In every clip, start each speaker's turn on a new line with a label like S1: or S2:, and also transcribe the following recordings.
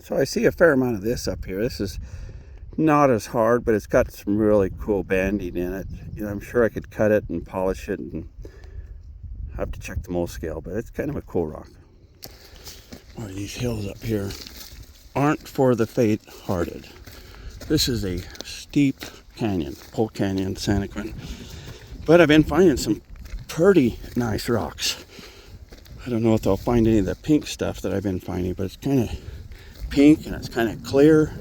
S1: So I see a fair amount of this up here. This is not as hard, but it's got some really cool banding in it. You know, I'm sure I could cut it and polish it, and have to check the mold scale, but it's kind of a cool rock. One of these hills up here aren't for the faint-hearted. This is a steep canyon, Polk Canyon, Santaquin. But I've been finding some pretty nice rocks. I don't know if I'll find any of the pink stuff that I've been finding, but it's kind of pink and it's kind of clear.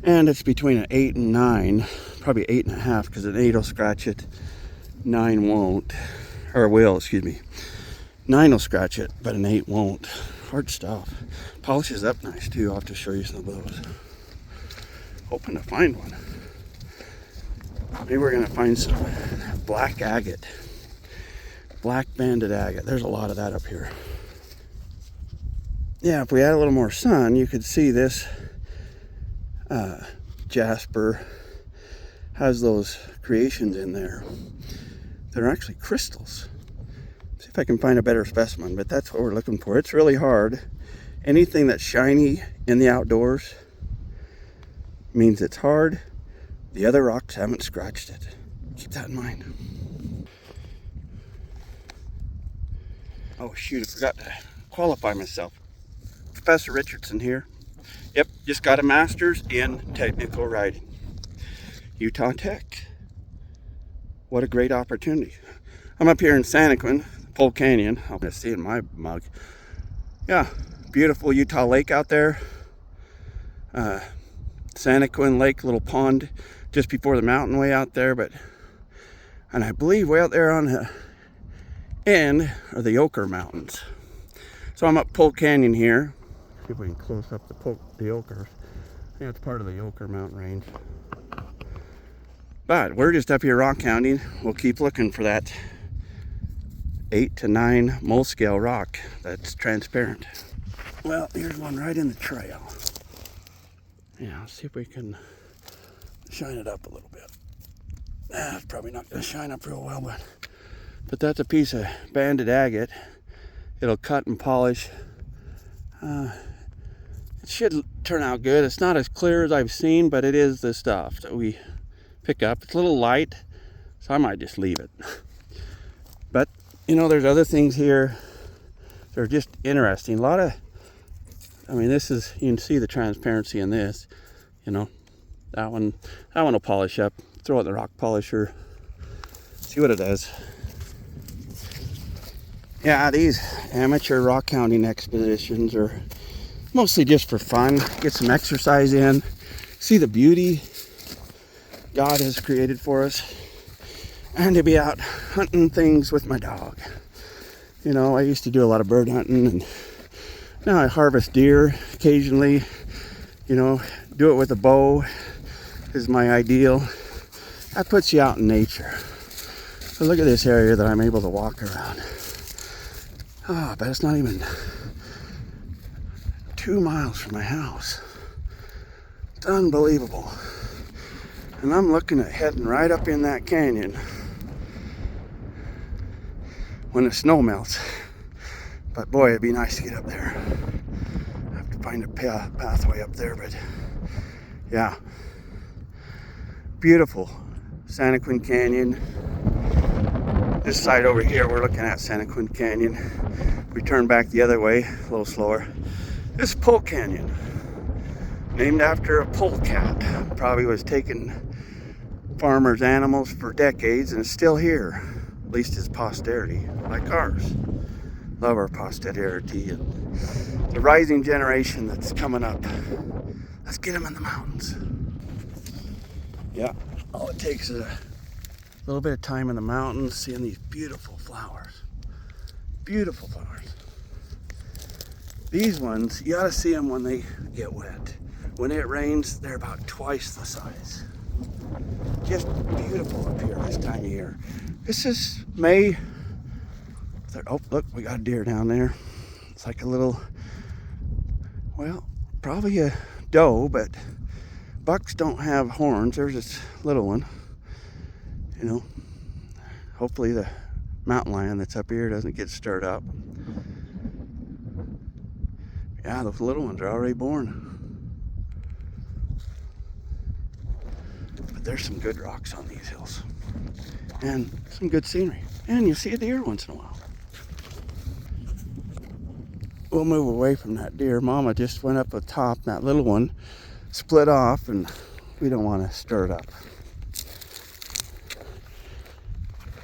S1: And it's between an 8 and 9, probably 8.5, because an 8 will scratch it, 9 won't. Or will, excuse me. 9 will scratch it, but an 8 won't. Hard stuff. Polishes up nice too. I'll have to show you some of those. Hoping to find one. Maybe we're gonna find some black agate. Black banded agate. There's a lot of that up here. Yeah, if we had a little more sun, you could see this jasper has those creations in there. They're actually crystals. See if I can find a better specimen, but that's what we're looking for. It's really hard. Anything that's shiny in the outdoors means it's hard. The other rocks haven't scratched it. Keep that in mind. Oh shoot, I forgot to qualify myself. Professor Richardson here. Yep, just got a master's in technical writing. Utah Tech. What a great opportunity. I'm up here in Santaquin, Polk Canyon. I'm gonna see in my mug. Yeah, beautiful Utah lake out there. Santaquin Lake, little pond just before the mountain way out there, and I believe way out there on the end are the Ochre Mountains. So I'm up Polk Canyon here. See if we can close up the Ochre. I think it's part of the Ochre mountain range. But we're just up here rockhounding. We'll keep looking for that 8 to 9 mold scale rock that's transparent. Well, here's one right in the trail. Yeah, let's see if we can shine it up a little bit. It's probably not going to shine up real well, but that's a piece of banded agate. It'll cut and polish. It should turn out good. It's not as clear as I've seen, but it is the stuff that we pick up. It's a little light, so I might just leave it. But, you know, there's other things here that are just interesting. A lot of, I mean, this is, you can see the transparency in this, you know. That one will polish up. Throw it in the rock polisher. See what it does. Yeah, these amateur rock hounding expeditions are mostly just for fun. Get some exercise in. See the beauty God has created for us. And to be out hunting things with my dog. You know, I used to do a lot of bird hunting, and now I harvest deer occasionally. You know, do it with a bow is my ideal. That puts you out in nature. So look at this area that I'm able to walk around. Oh, but it's not even 2 miles from my house. It's unbelievable. And I'm looking at heading right up in that canyon when the snow melts. But boy, it'd be nice to get up there. I have to find a pathway up there, but yeah. Beautiful Santaquin Canyon. This side over here, we're looking at Santaquin Canyon. We turn back the other way, a little slower. This is Polk Canyon, named after a polecat. Probably was taking farmers' animals for decades and is still here. At least his posterity, like ours. Love our posterity and the rising generation that's coming up. Let's get them in the mountains. Yeah, all it takes is a little bit of time in the mountains, seeing these beautiful flowers. Beautiful flowers. These ones, you gotta see them when they get wet. When it rains, they're about twice the size. Just beautiful up here this time of year. This is May. Oh, look, we got a deer down there. It's like a little, well, probably a doe, but bucks don't have horns. There's this little one. You know, hopefully the mountain lion that's up here doesn't get stirred up. Yeah, those little ones are already born. But there's some good rocks on these hills. And some good scenery. And you see a deer once in a while. We'll move away from that deer. Mama just went up the top, and that little one split off, and we don't want to stir it up.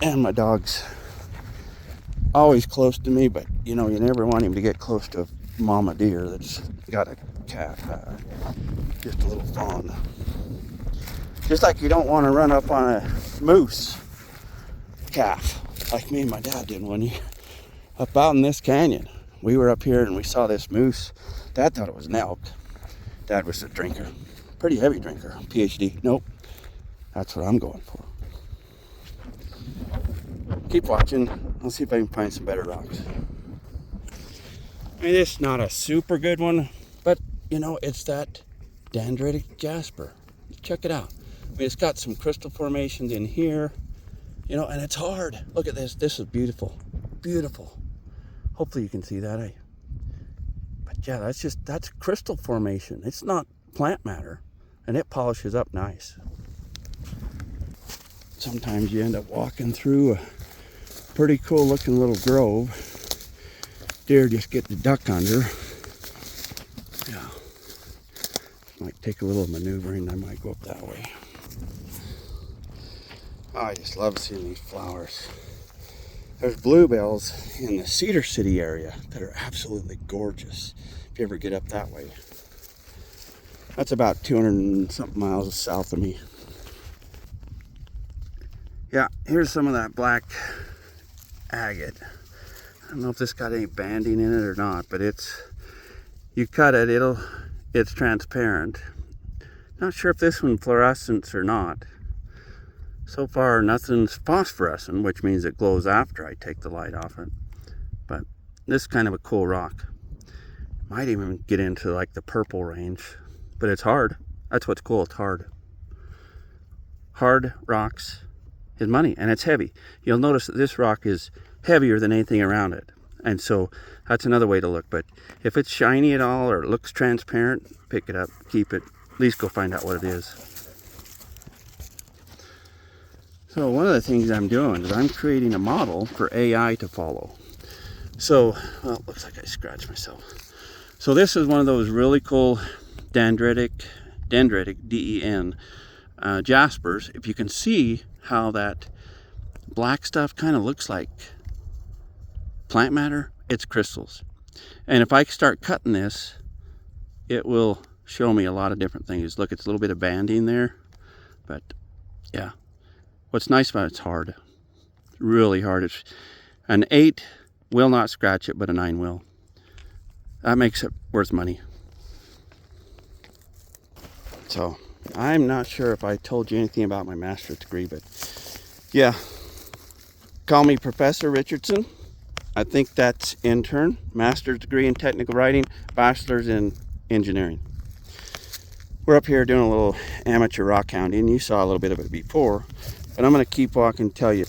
S1: And my dog's always close to me, but you know, you never want him to get close to a mama deer that's got a calf, just a little fawn. Just like you don't want to run up on a moose calf, like me and my dad did when he up out in this canyon. We were up here and we saw this moose. Dad thought it was an elk. Dad was a drinker, pretty heavy drinker, PhD. Nope, that's what I'm going for. Keep watching. I'll see if I can find some better rocks. I mean, it's not a super good one, but you know, it's that dendritic jasper. Check it out. I mean, it's got some crystal formations in here, you know, and it's hard. Look at this. This is beautiful. Beautiful. Hopefully you can see that, eh? But yeah, that's crystal formation. It's not plant matter, and it polishes up nice. Sometimes you end up walking through a pretty cool looking little grove. Deer just get the duck under. Yeah. Might take a little maneuvering. I might go up that way. Oh, I just love seeing these flowers. There's bluebells in the Cedar City area that are absolutely gorgeous. If you ever get up that way. That's about 200 and something miles south of me. Yeah, here's some of that black agate. I don't know if this got any banding in it or not, but you cut it, it's transparent. Not sure if this one fluorescents or not. So far nothing's phosphorescent, which means it glows after I take the light off it. But this is kind of a cool rock. Might even get into like the purple range, but it's hard. That's what's cool, it's hard. Hard rocks is money, and it's heavy. You'll notice that this rock is heavier than anything around it, and so that's another way to look. But if it's shiny at all or it looks transparent, pick it up, keep it, at least go find out what it is. So one of the things I'm doing is I'm creating a model for AI to follow. So, well, it looks like I scratched myself. So this is one of those really cool dendritic, D-E-N, jaspers. If you can see how that black stuff kind of looks like plant matter, it's crystals. And if I start cutting this, it will show me a lot of different things. Look, it's a little bit of banding there, but yeah. What's nice about it's hard, really hard. It's an 8 will not scratch it, but a 9 will. That makes it worth money. So I'm not sure if I told you anything about my master's degree, but yeah, call me Professor Richardson. I think that's intern, master's degree in technical writing, bachelor's in engineering. We're up here doing a little amateur rock hounding. You saw a little bit of it before, but I'm going to keep walking and tell you.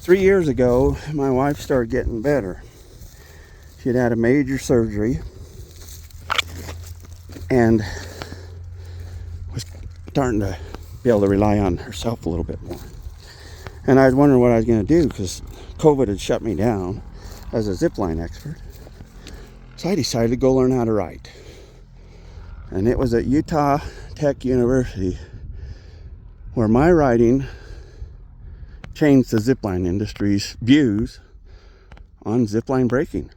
S1: 3 years ago, my wife started getting better. She'd had a major surgery and was starting to be able to rely on herself a little bit more. And I was wondering what I was going to do because COVID had shut me down as a zipline expert. So I decided to go learn how to write. And it was at Utah Tech University where my writing changed the zipline industry's views on zipline breaking.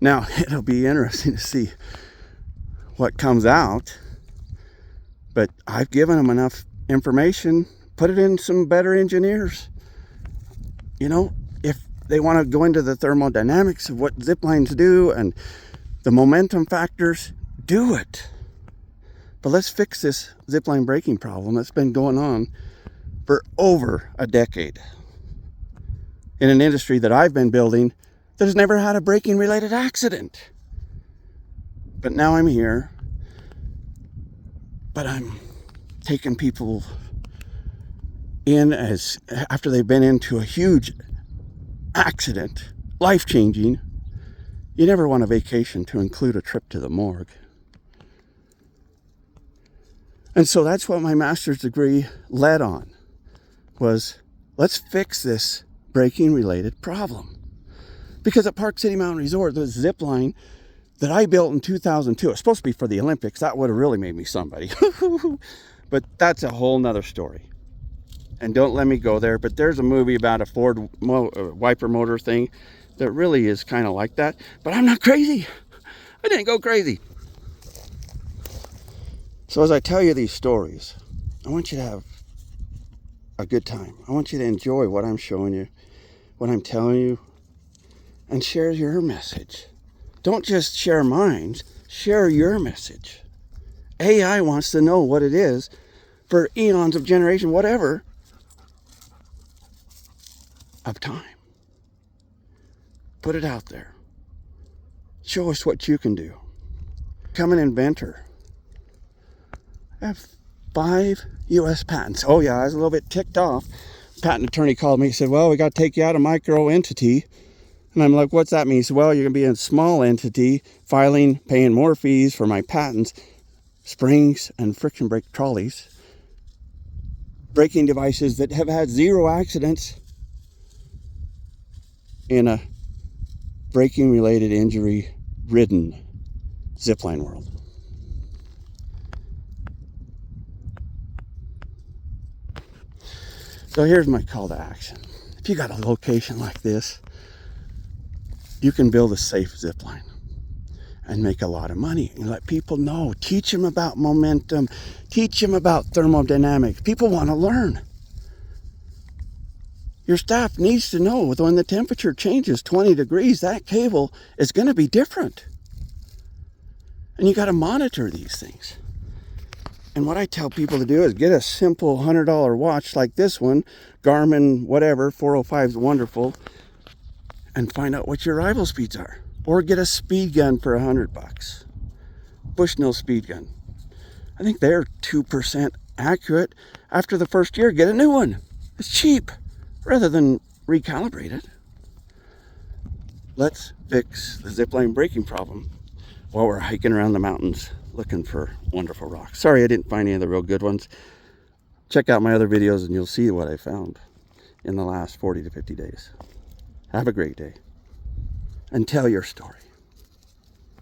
S1: Now, it'll be interesting to see what comes out, but I've given them enough information, put it in some better engineers. You know, if they want to go into the thermodynamics of what ziplines do and the momentum factors, do it. But let's fix this zipline breaking problem that's been going on for over a decade in an industry that I've been building that has never had a breaking related accident. But now I'm here, but I'm taking people in as after they've been into a huge accident, life-changing, You never want a vacation to include a trip to the morgue. And so that's what my master's degree led on, was let's fix this braking related problem. Because at Park City Mountain Resort, the zip line that I built in 2002, it's supposed to be for the Olympics. That would have really made me somebody. But that's a whole nother story. And don't let me go there. But there's a movie about a Ford wiper motor thing that really is kind of like that. But I'm not crazy. I didn't go crazy. So as I tell you these stories, I want you to have a good time. I want you to enjoy what I'm showing you, what I'm telling you, and share your message. Don't just share mine, share your message. AI wants to know what it is for eons of generation, whatever, of time. Put it out there. Show us what you can do. Become an inventor. I have 5 U.S. patents. Oh yeah, I was a little bit ticked off. Patent attorney called me. He said, well, we got to take you out of micro entity. And I'm like, what's that mean? He said, well, you're going to be in a small entity, filing, paying more fees for my patents, springs and friction brake trolleys, braking devices that have had 0 accidents in a braking related injury ridden zipline world. So here's my call to action. If you got a location like this, you can build a safe zipline and make a lot of money and let people know. Teach them about momentum. Teach them about thermodynamics. People want to learn. Your staff needs to know that when the temperature changes 20 degrees, that cable is going to be different. And you got to monitor these things. And what I tell people to do is get a simple $100 watch like this one, Garmin, whatever, 405 is wonderful, and find out what your rival speeds are. Or get a speed gun for $100. Bushnell speed gun. I think they're 2% accurate. After the first year, get a new one. It's cheap, rather than recalibrate it. Let's fix the zipline braking problem while we're hiking around the mountains looking for wonderful rocks. Sorry I didn't find any of the real good ones. Check out my other videos and you'll see what I found in the last 40 to 50 days. Have a great day and tell your story.